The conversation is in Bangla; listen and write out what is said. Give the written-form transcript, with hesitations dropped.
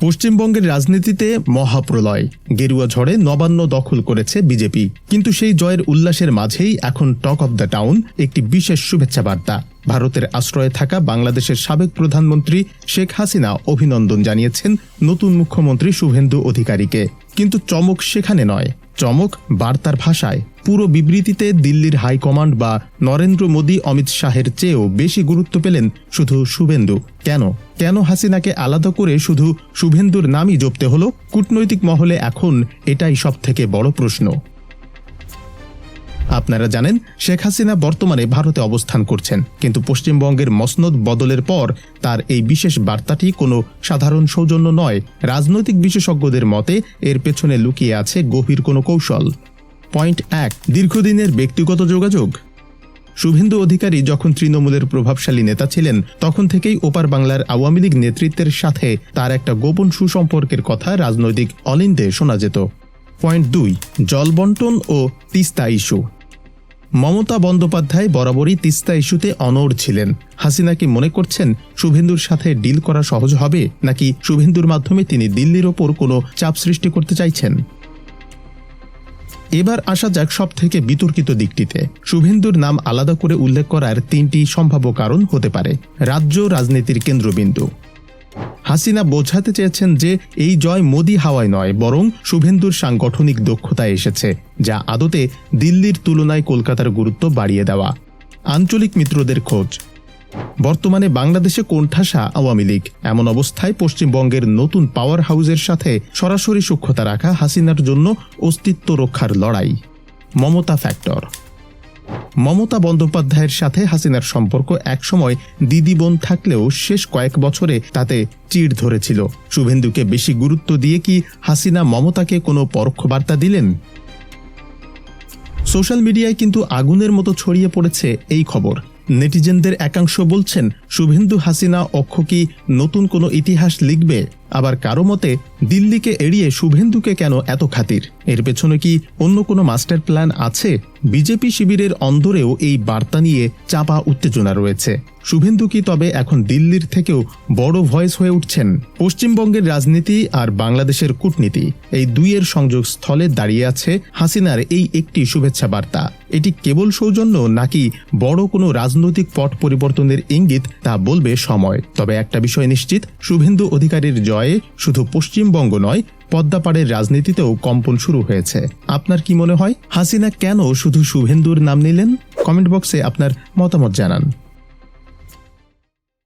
পশ্চিমবঙ্গের রাজনীতিতে মহাপ্রলয়, গেরুয়া ঝড়ে নবান্ন দখল করেছে বিজেপি। কিন্তু সেই জয়ের উল্লাসের মাঝেই এখন টক অব দ্য টাউন একটি বিশেষ শুভেচ্ছা বার্তা। ভারতের আশ্রয়ে থাকা বাংলাদেশের সাবেক প্রধানমন্ত্রী শেখ হাসিনা অভিনন্দন জানিয়েছেন নতুন মুখ্যমন্ত্রী শুভেন্দু অধিকারীকে। কিন্তু চমক সেখানে নয়, চমক বার্তার ভাষায়। পুরো বিবৃতিতে দিল্লির হাইকমান্ড বা নরেন্দ্র মোদী অমিত শাহের চেয়েও বেশি গুরুত্ব পেলেন শুধু শুভেন্দু। কেন হাসিনাকে আলাদা করে শুধু শুভেন্দুর নামই জপতে হলো? কূটনৈতিক মহলে এখন এটাই সবথেকে বড় প্রশ্ন। আপনারা জানেন, শেখ হাসিনা বর্তমানে ভারতে অবস্থান করছেন, কিন্তু পশ্চিমবঙ্গের মসনদ বদলের পর তার এই বিশেষ বার্তাটি কোনো সাধারণ সৌজন্য নয়। রাজনৈতিক বিশেষজ্ঞদের মতে এর পেছনে লুকিয়ে আছে গভীর কোনো কৌশল। পয়েন্ট 1, দীর্ঘদিনের ব্যক্তিগত যোগাযোগ। শুভেন্দু অধিকারী যখন তৃণমূলের প্রভাবশালী নেতা ছিলেন, তখন থেকেই ওপার বাংলার আওয়ামী লীগ নেতৃত্বের সাথে তার একটা গোপন সুসম্পর্কের কথা রাজনৈতিক অলিন্দে শোনা যেত। পয়েন্ট 2, জল বন্টন ও তিস্তা ইস্যু। মমতা বন্দ্যোপাধ্যায় বরাবরই তিস্তা ইস্যুতে অনড় ছিলেন। হাসিনা কি মনে করছেন শুভেন্দুর সাথে ডিল করা সহজ হবে, নাকি শুভেন্দুর মাধ্যমে তিনি দিল্লির ওপর কোনো চাপ সৃষ্টি করতে চাইছেন? এবার আসা যাক সব থেকে বিতর্কিত দিকটিতে। শুভেন্দুর নাম আলাদা করে উল্লেখ করার 3টি সম্ভাব্য কারণ হতে পারে। রাজ্য রাজনীতির কেন্দ্রবিন্দু। হাসিনা বোঝাতে চেয়েছেন যে এই জয় মোদি হাওয়ায় নয়, বরং শুভেন্দুর সাংগঠনিক দক্ষতায় এসেছে, যা আদতে দিল্লির তুলনায় কলকাতার গুরুত্ব বাড়িয়ে দেওয়া। আঞ্চলিক মিত্রদের খোঁজ। বর্তমানে বাংলাদেশে কোণঠাসা আওয়ামী লীগ। এমন অবস্থায় পশ্চিমবঙ্গের নতুন পাওয়ার হাউসের সাথে সরাসরি সূক্ষ্মতা রাখা হাসিনার জন্য অস্তিত্ব রক্ষার লড়াই। মমতা ফ্যাক্টর। মমতা বন্দ্যোপাধ্যায়ের সাথে হাসিনার সম্পর্ক একসময় দিদি বোন থাকলেও শেষ কয়েক বছরে তাতে চিড় ধরেছিল। শুভেন্দুকে বেশি গুরুত্ব দিয়ে কি হাসিনা মমতাকে কোনো পরোক্ষ বার্তা দিলেন? সোশ্যাল মিডিয়ায় কিন্তু আগুনের মতো ছড়িয়ে পড়েছে এই খবর। নেটিজেনদের একাংশ বলছেন শুভেন্দু হাসিনা অক্ষ কি নতুন কোনো ইতিহাস লিখবে? আবার কারো মতে দিল্লিকে এড়িয়ে শুভেন্দুকে কেন এত খাতির? এর পেছনে কি অন্য কোনো মাস্টার প্ল্যান আছে? বিজেপি শিবিরের অন্দরেও এই বার্তা নিয়ে চাপা উত্তেজনা রয়েছে। শুভেন্দু কি তবে এখন দিল্লির থেকেও বড় ভয়েস হয়ে উঠছেন? পশ্চিমবঙ্গের রাজনীতি আর বাংলাদেশের কূটনীতি, এই দুইয়ের সংযোগ স্থলে দাঁড়িয়ে আছে হাসিনার এই একটি শুভেচ্ছা বার্তা। এটি কেবল সৌজন্য নাকি বড় কোনো রাজনৈতিক পট পরিবর্তনের ইঙ্গিত, তা বলবে সময়। তবে একটা বিষয় নিশ্চিত, শুভেন্দু অধিকারীর জয়ে শুধু পশ্চিমবঙ্গ নয়, পদ্মাপাড়ের রাজনীতিতেও কম্পন শুরু হয়েছে। আপনার কি মনে হয়, হাসিনা কেন শুধু শুভেন্দুর নাম নিলেন? কমেন্ট বক্সে আপনার মতামত জানান।